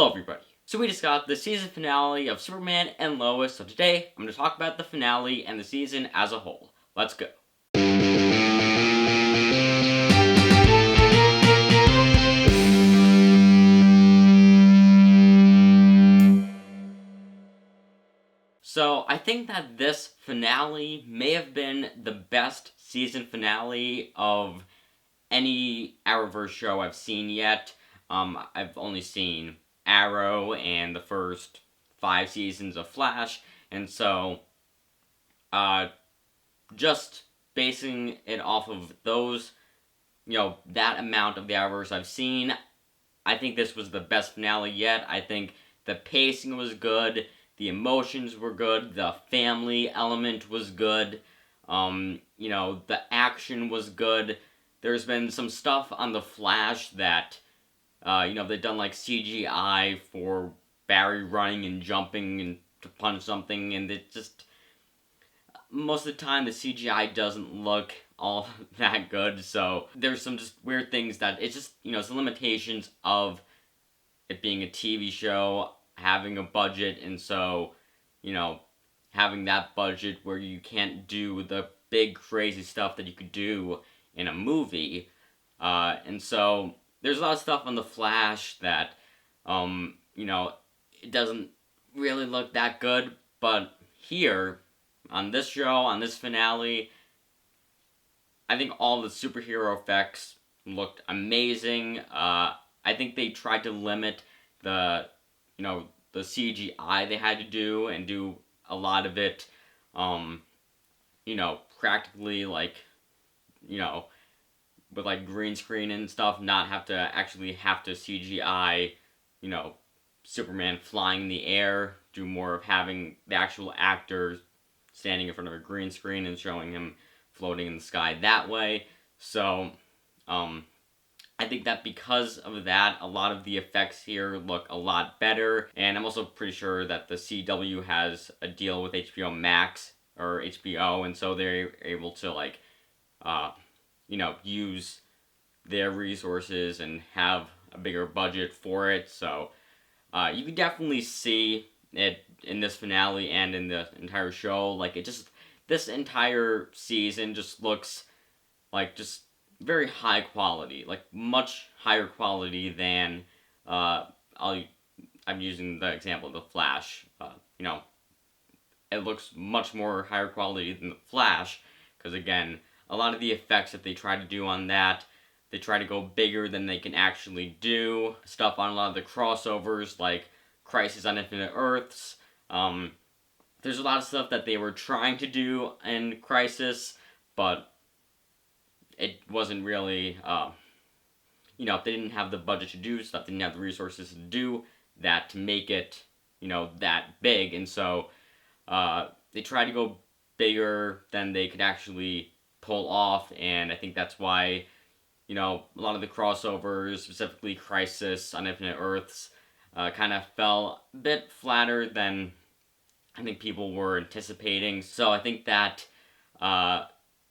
Hello everybody. So we just got the season finale of Superman and Lois, so today I'm going to talk about the finale and the season as a whole. Let's go. So I think that this finale may have been the best season finale of any Arrowverse show I've seen yet. I've only seen Arrow and the first 5 seasons of Flash, and so just basing it off of those, that amount of the Arrowverse I've seen, I think this was the best finale yet. I think the pacing was good, the emotions were good, the family element was good, the action was good. There's been some stuff on The Flash that, they've done like CGI for Barry running and jumping and to punch something, and it just, most of the time the CGI doesn't look all that good, so there's some just weird things that it's just, it's the limitations of it being a TV show, having a budget, and so, having that budget where you can't do the big crazy stuff that you could do in a movie, and so there's a lot of stuff on The Flash that, it doesn't really look that good, but here, on this show, on this finale, I think all the superhero effects looked amazing. I think they tried to limit the CGI they had to do and do a lot of it, practically with like green screen and stuff, not have to CGI, Superman flying in the air, do more of having the actual actor standing in front of a green screen and showing him floating in the sky that way. So, I think that because of that, a lot of the effects here look a lot better, and I'm also pretty sure that the CW has a deal with HBO Max, or HBO, and so they're able to, use their resources and have a bigger budget for it, so you can definitely see it in this finale and in the entire show. This entire season just looks like just very high quality, like much higher quality than, I'm using the example of The Flash, it looks much more higher quality than The Flash, because again, a lot of the effects that they try to do on that, they try to go bigger than they can actually do. Stuff on a lot of the crossovers, like Crisis on Infinite Earths. There's a lot of stuff that they were trying to do in Crisis, but it wasn't really, if they didn't have the budget to do stuff, they didn't have the resources to do that, to make it, that big, and so, they tried to go bigger than they could actually pull off, and I think that's why, a lot of the crossovers, specifically Crisis on Infinite Earths, kind of fell a bit flatter than I think people were anticipating. So I think that,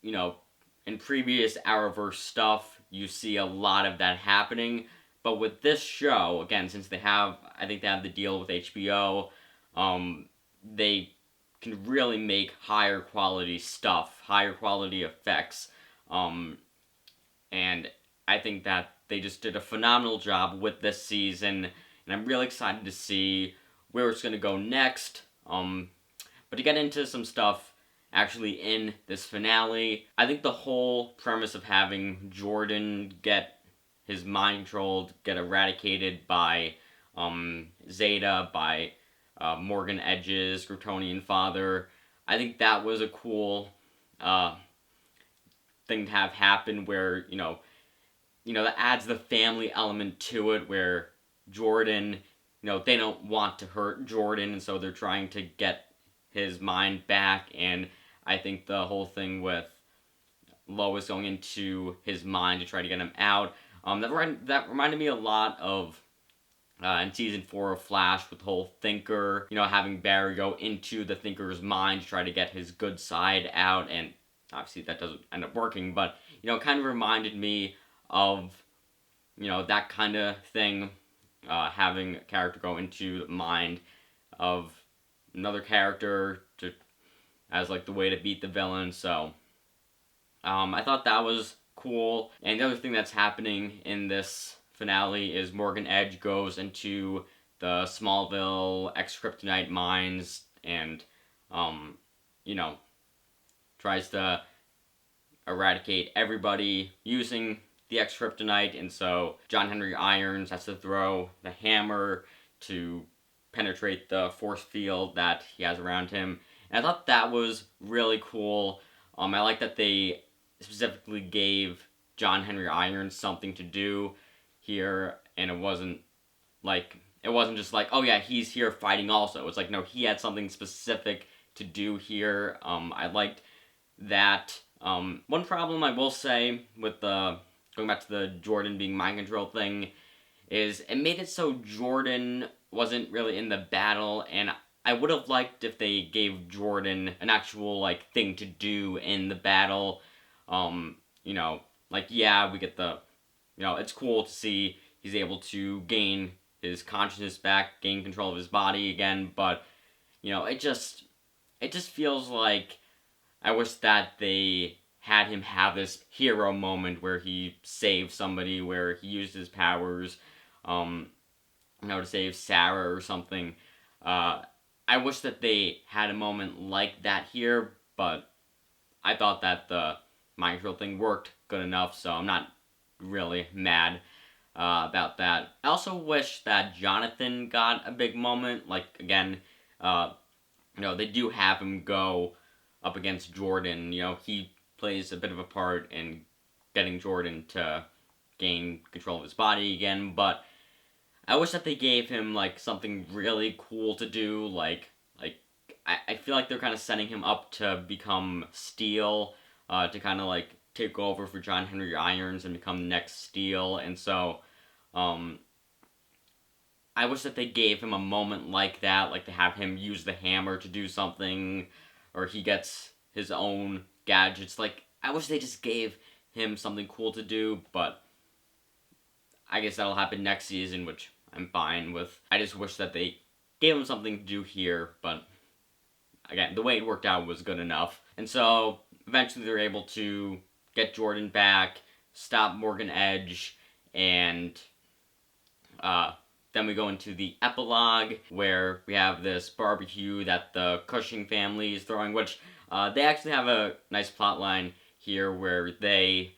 in previous Arrowverse stuff, you see a lot of that happening. But with this show, again, since I think they have the deal with HBO, they can really make higher quality stuff, higher quality effects, and I think that they just did a phenomenal job with this season, and I'm really excited to see where it's going to go next. But to get into some stuff actually in this finale, I think the whole premise of having Jordan get his mind controlled, get eradicated by Zeta, by Morgan Edge's Kryptonian father, I think that was a cool thing to have happen, where, that adds the family element to it, where Jordan, they don't want to hurt Jordan, and so they're trying to get his mind back, and I think the whole thing with Lois going into his mind to try to get him out, that reminded me a lot of in season 4 of Flash with the whole Thinker, having Barry go into the Thinker's mind to try to get his good side out, and obviously that doesn't end up working, but, it kind of reminded me of, that kind of thing having a character go into the mind of another character to as like the way to beat the villain. So I thought that was cool. And the other thing that's happening in this finale is Morgan Edge goes into the Smallville X Kryptonite mines and, um, you know, tries to eradicate everybody using the X Kryptonite. And so John Henry Irons has to throw the hammer to penetrate the force field that he has around him. And I thought that was really cool. I like that they specifically gave John Henry Irons something to do here, and it wasn't just like, oh yeah, he's here fighting also. It's like, no, he had something specific to do here. I liked that. One problem I will say with the going back to the Jordan being mind control thing is it made it so Jordan wasn't really in the battle, and I would have liked if they gave Jordan an actual like thing to do in the battle. You know, like yeah, we get the, it's cool to see he's able to gain his consciousness back, gain control of his body again, but it just feels like I wish that they had him have this hero moment where he saved somebody, where he used his powers, um, to save Sarah or something. I wish that they had a moment like that here, but I thought that the mind control thing worked good enough, so I'm not really mad about that. I also wish that Jonathan got a big moment. Like again, uh, they do have him go up against Jordan. He plays a bit of a part in getting Jordan to gain control of his body again, but I wish that they gave him like something really cool to do. I feel like they're kind of setting him up to become Steel, to kind of like take over for John Henry Irons and become the next Steel, and so um, I wish that they gave him a moment like that, like to have him use the hammer to do something, or he gets his own gadgets. Like, I wish they just gave him something cool to do, but I guess that'll happen next season, which I'm fine with. I just wish that they gave him something to do here, but again, the way it worked out was good enough. And so, eventually they're able to get Jordan back, stop Morgan Edge, and then we go into the epilogue where we have this barbecue that the Cushing family is throwing, which they actually have a nice plot line here where they,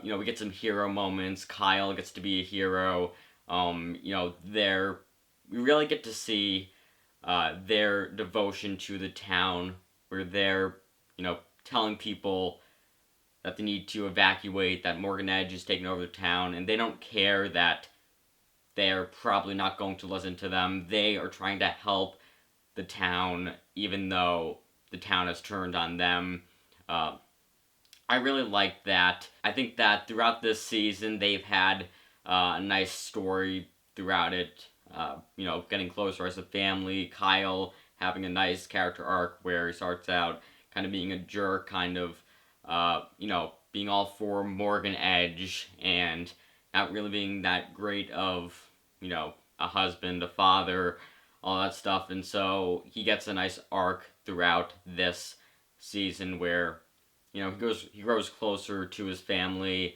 we get some hero moments. Kyle gets to be a hero. We really get to see their devotion to the town, where they're, telling people that they need to evacuate, that Morgan Edge is taking over the town, and they don't care that they're probably not going to listen to them. They are trying to help the town, even though the town has turned on them. I really like that. I think that throughout this season, they've had a nice story throughout it. Getting closer as a family. Kyle having a nice character arc where he starts out kind of being a jerk, kind of, being all for Morgan Edge and not really being that great of, a husband, a father, all that stuff. And so he gets a nice arc throughout this season where, he grows closer to his family.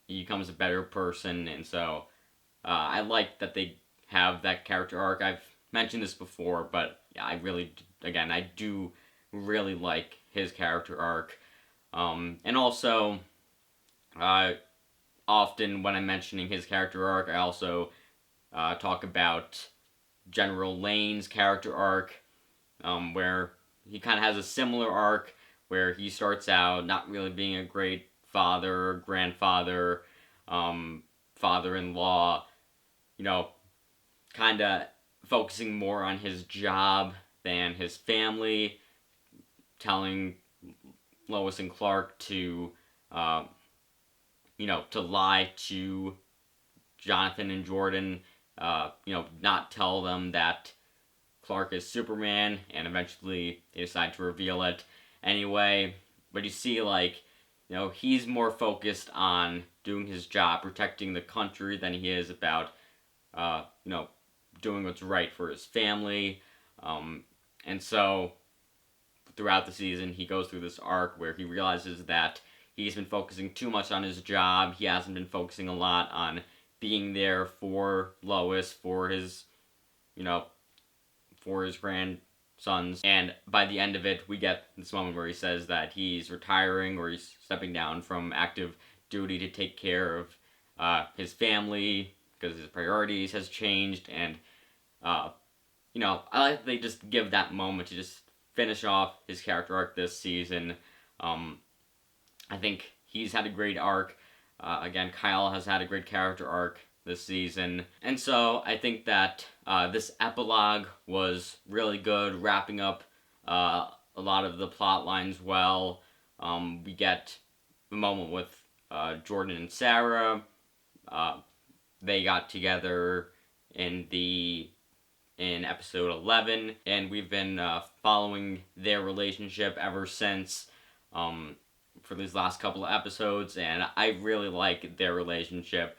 He becomes a better person. And so I like that they have that character arc. I've mentioned this before, but yeah, I do really like his character arc. And also, often when I'm mentioning his character arc, I also talk about General Lane's character arc, where he kind of has a similar arc where he starts out not really being a great father, grandfather, father-in-law, kind of focusing more on his job than his family, telling Lois and Clark to, to lie to Jonathan and Jordan, not tell them that Clark is Superman, and eventually they decide to reveal it anyway. But you see, he's more focused on doing his job, protecting the country, than he is about doing what's right for his family. And so throughout the season, he goes through this arc where he realizes that he's been focusing too much on his job. He hasn't been focusing a lot on being there for Lois, for his, you know, for his grandsons. And by the end of it, we get this moment where he says that he's retiring or he's stepping down from active duty to take care of his family because his priorities has changed. And I like that they just give that moment to just finish off his character arc this season. I think he's had a great arc. Again, Kyle has had a great character arc this season. And so I think that this epilogue was really good, wrapping up a lot of the plot lines well. We get the moment with Jordan and Sarah. They got together in episode 11, and we've been following their relationship ever since for these last couple of episodes, and I really like their relationship.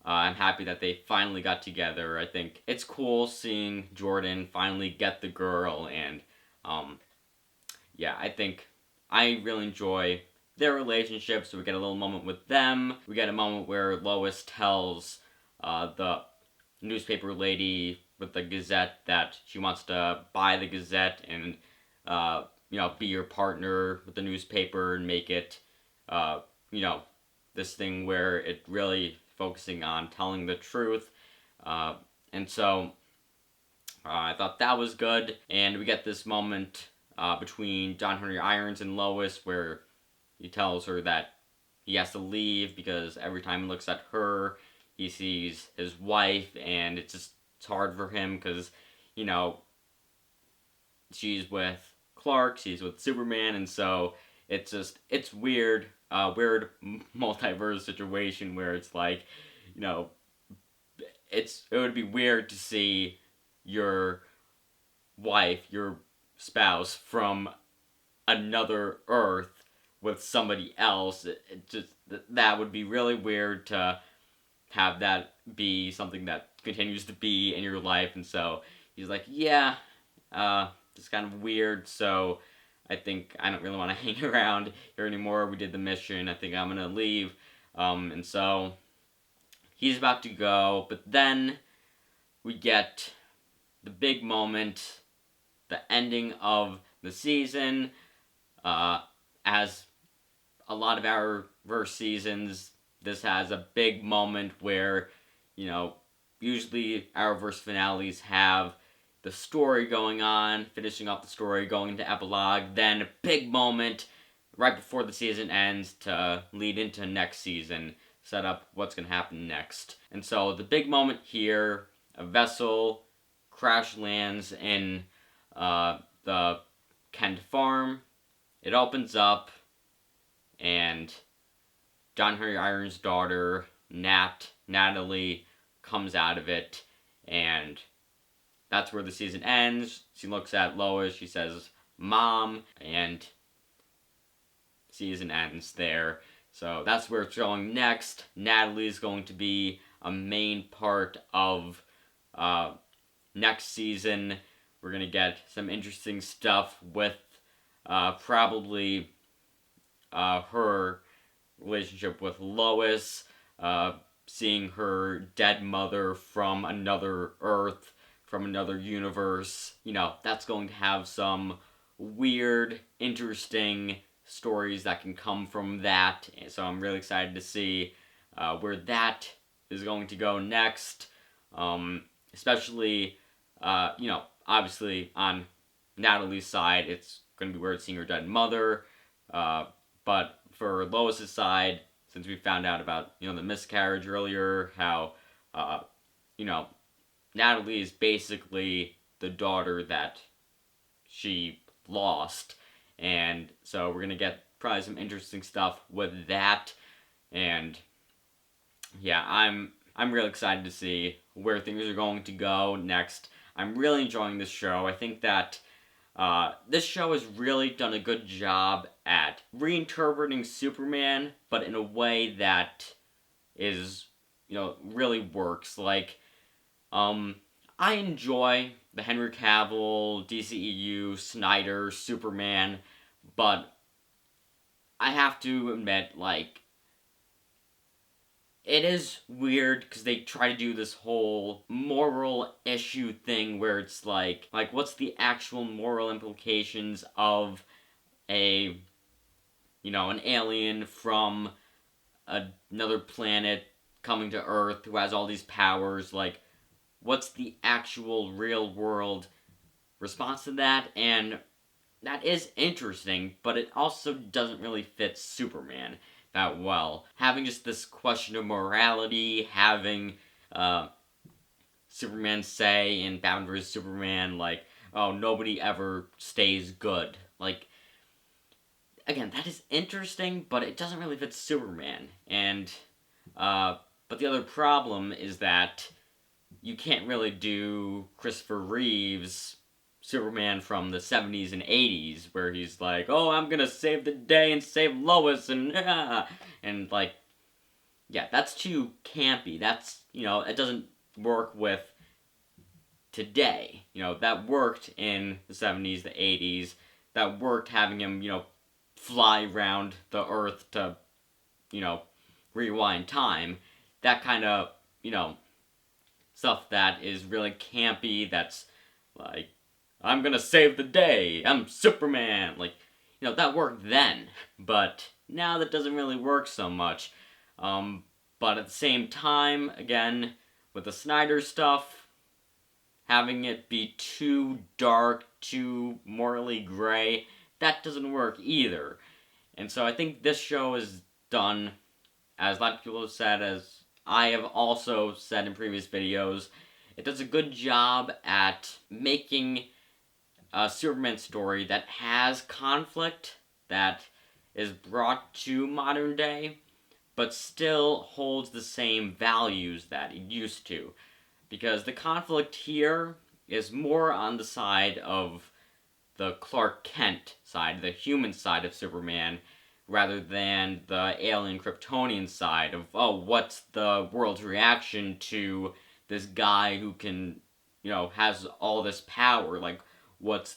I'm happy that they finally got together. I think it's cool seeing Jordan finally get the girl, and I think I really enjoy their relationship. So we get a little moment with them. We get a moment where Lois tells the newspaper lady with the Gazette that she wants to buy the Gazette and be your partner with the newspaper and make it this thing where it really focusing on telling the truth. And so I thought that was good. And we get this moment between John Henry Irons and Lois where he tells her that he has to leave because every time he looks at her, he sees his wife, and it's hard for him because, she's with Clark, she's with Superman, and so it's weird, weird multiverse situation where it's like, it would be weird to see your wife, your spouse from another Earth with somebody else. That would be really weird to have that be something that continues to be in your life. And so he's like, yeah, it's kind of weird, so I think I don't really want to hang around here anymore. We did the mission. I think I'm going to leave. And so he's about to go, but then we get the big moment, the ending of the season. As a lot of our verse seasons, this has a big moment where, usually our verse finales have the story going on, finishing off the story, going into epilogue, then a big moment right before the season ends to lead into next season, set up what's going to happen next. And so the big moment here, a vessel crash lands in the Kent farm. It opens up, and John Henry Irons' daughter, Natalie, comes out of it, and that's where the season ends. She looks at Lois, she says, "Mom," and season ends there. So that's where it's going next. Natalie's going to be a main part of next season. We're going to get some interesting stuff with probably her relationship with Lois, seeing her dead mother from another Earth, from another universe. That's going to have some weird, interesting stories that can come from that. So I'm really excited to see where that is going to go next. Especially, obviously on Natalie's side, it's going to be weird seeing her dead mother. But for Lois's side, since we found out about, the miscarriage earlier, how, Natalie is basically the daughter that she lost. And so we're going to get probably some interesting stuff with that. And yeah, I'm really excited to see where things are going to go next. I'm really enjoying this show. I think that this show has really done a good job at reinterpreting Superman, but in a way that is, really works. Like, I enjoy the Henry Cavill, DCEU, Snyder, Superman, but I have to admit, like, it is weird because they try to do this whole moral issue thing where it's like what's the actual moral implications of a, an alien from another planet coming to Earth who has all these powers? Like, what's the actual real world response to that? And that is interesting, but it also doesn't really fit Superman that well. Having just this question of morality, having Superman say in Batman vs Superman, like, oh, nobody ever stays good. Like, again, that is interesting, but it doesn't really fit Superman. And but the other problem is that you can't really do Christopher Reeves Superman from the 70s and 80s where he's like, oh, I'm gonna save the day and save Lois and like, yeah, that's too campy. That's, it doesn't work with today. That worked in the 70s, the 80s. That worked having him, fly around the earth to, rewind time. That kind of, stuff that is really campy, that's like, I'm gonna save the day, I'm Superman. Like, that worked then, but now that doesn't really work so much. But at the same time, again, with the Snyder stuff, having it be too dark, too morally gray, that doesn't work either. And so I think this show is done, as a lot of people have said, as I have also said in previous videos, it does a good job at making a Superman story that has conflict, that is brought to modern day, but still holds the same values that it used to. Because the conflict here is more on the side of the Clark Kent side, the human side of Superman, rather than the alien Kryptonian side of, oh, what's the world's reaction to this guy who can, has all this power? Like, what's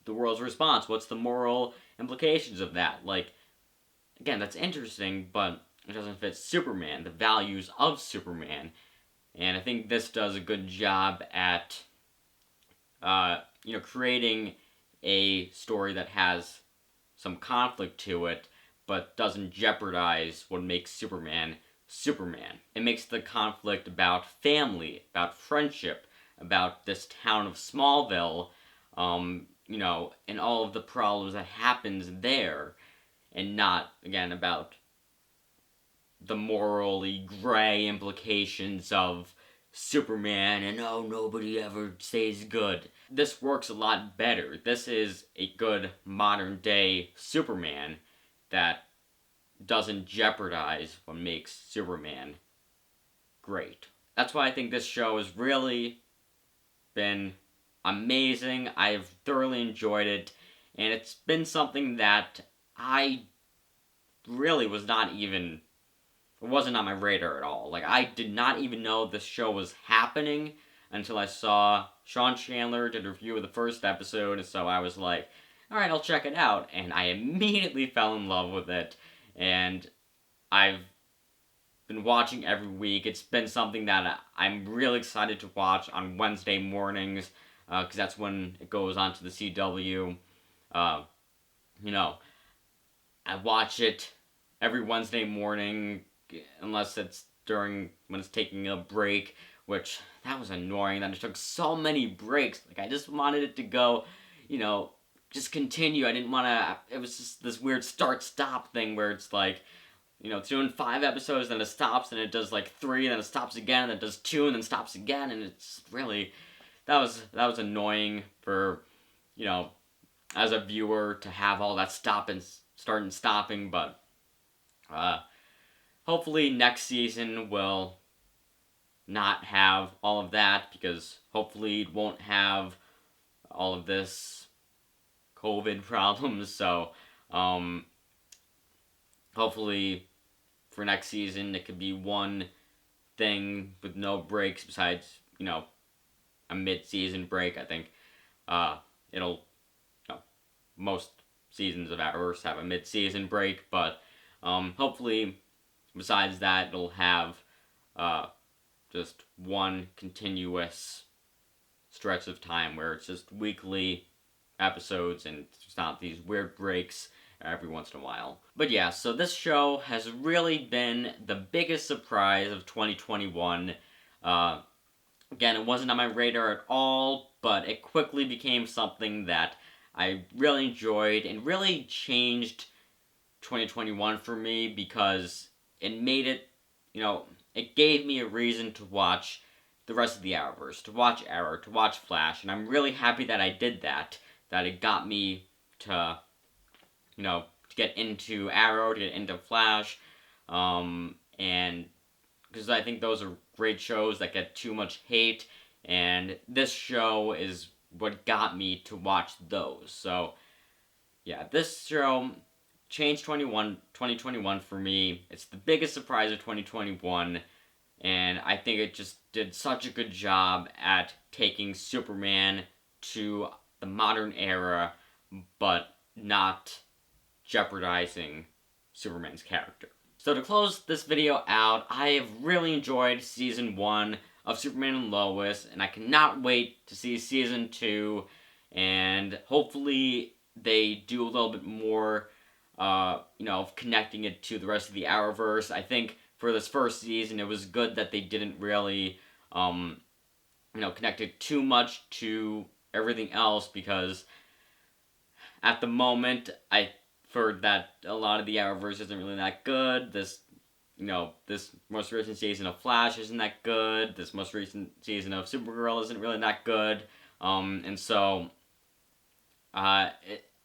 the world's response? What's the moral implications of that? Like, again, that's interesting, but it doesn't fit Superman, the values of Superman. And I think this does a good job at, creating a story that has some conflict to it, but doesn't jeopardize what makes Superman Superman. It makes the conflict about family, about friendship, about this town of Smallville, and all of the problems that happens there, and not, again, about the morally gray implications of Superman and, oh, nobody ever stays good. This works a lot better. This is a good modern day Superman that doesn't jeopardize what makes Superman great. That's why I think this show has really been amazing. I've thoroughly enjoyed it, and it's been something that I really it wasn't on my radar at all. Like, I did not even know this show was happening until I saw Sean Chandler did a review of the first episode, and so I was like, alright, I'll check it out. And I immediately fell in love with it, and I've been watching every week. It's been something that I'm really excited to watch on Wednesday mornings, because that's when it goes on to the CW. I watch it every Wednesday morning, unless it's when it's taking a break, which, that was annoying that it took so many breaks. Like, I just wanted it to go, just continue. I didn't want to, it was just this weird start-stop thing where it's like, it's doing 5 episodes, then it stops, and it does like 3, then it stops again, and it does 2, and then stops again, and it's really, that was annoying for, as a viewer to have all that start and stopping, but, hopefully next season will not have all of that, because hopefully it won't have all of this COVID problems, so, hopefully for next season it could be one thing with no breaks besides, a mid-season break. I think it'll most seasons of Arrowverse have a mid-season break, but hopefully, besides that, it'll have just one continuous stretch of time where it's just weekly episodes and it's not these weird breaks every once in a while. But yeah, so this show has really been the biggest surprise of 2021. Again, it wasn't on my radar at all, but it quickly became something that I really enjoyed and really changed 2021 for me because it made it, it gave me a reason to watch the rest of the Arrowverse, to watch Arrow, to watch Flash, and I'm really happy that I did that it got me to, to get into Arrow, to get into Flash, and because I think those are great shows that get too much hate, and this show is what got me to watch those. So, yeah, this show changed 2021 for me. It's the biggest surprise of 2021, and I think it just did such a good job at taking Superman to the modern era, but not jeopardizing Superman's character. So to close this video out, I have really enjoyed Season 1 of Superman and Lois, and I cannot wait to see Season 2, and hopefully they do a little bit more, of connecting it to the rest of the Arrowverse. I think for this first season, it was good that they didn't really, connect it too much to everything else, because at the moment, I've heard that a lot of the Arrowverse isn't really that good. This most recent season of Flash isn't that good. This most recent season of Supergirl isn't really that good. And so, I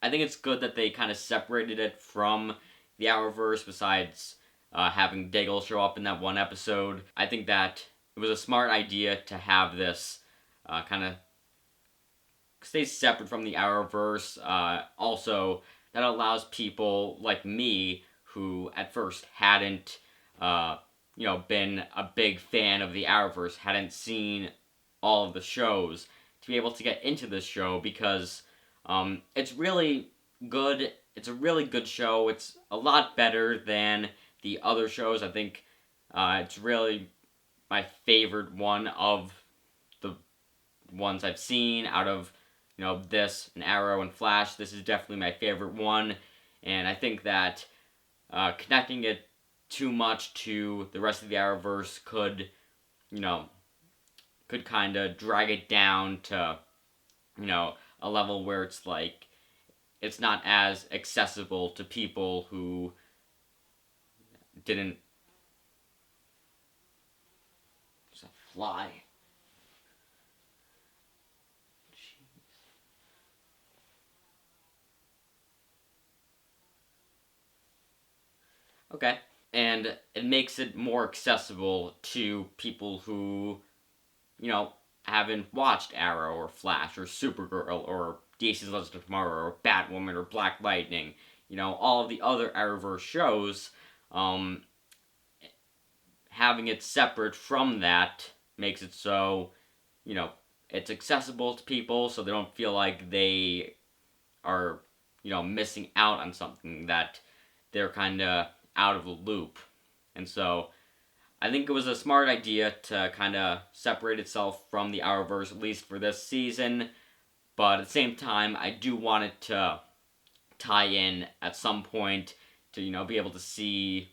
think it's good that they kind of separated it from the Arrowverse, besides having Diggle show up in that one episode. I think that it was a smart idea to have this kind of stay separate from the Arrowverse. Also, that allows people like me, who at first hadn't, been a big fan of the Arrowverse, hadn't seen all of the shows, to be able to get into this show, because it's really good. It's a really good show. It's a lot better than the other shows. I think it's really my favorite one of the ones I've seen out of this and Arrow and Flash. This is definitely my favorite one, and I think that connecting it too much to the rest of the Arrowverse could kind of drag it down to, a level where it's like, it's not as accessible to people who didn't... There's a fly. Okay. And it makes it more accessible to people who, haven't watched Arrow or Flash or Supergirl or DC's Legends of Tomorrow or Batwoman or Black Lightning. All of the other Arrowverse shows, having it separate from that makes it so, it's accessible to people, so they don't feel like they are, missing out on something, that they're kind of out of the loop. And so I think it was a smart idea to kind of separate itself from the Arrowverse, at least for this season, but at the same time, I do want it to tie in at some point to, be able to see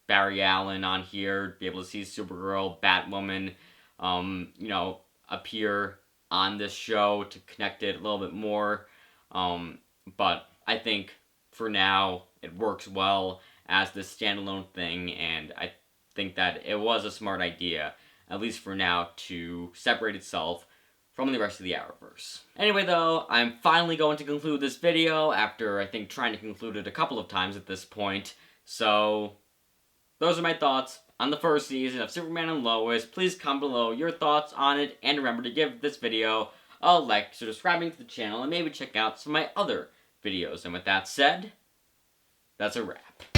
Barry Allen on here, be able to see Supergirl, Batwoman, appear on this show to connect it a little bit more. But I think for now, it works well as this standalone thing, and I think that it was a smart idea, at least for now, to separate itself from the rest of the Arrowverse. Anyway though, I'm finally going to conclude this video after, I think, trying to conclude it a couple of times at this point. So, those are my thoughts on the first season of Superman and Lois. Please comment below your thoughts on it, and remember to give this video a like, subscribing to the channel, and maybe check out some of my other videos. And with that said, that's a wrap.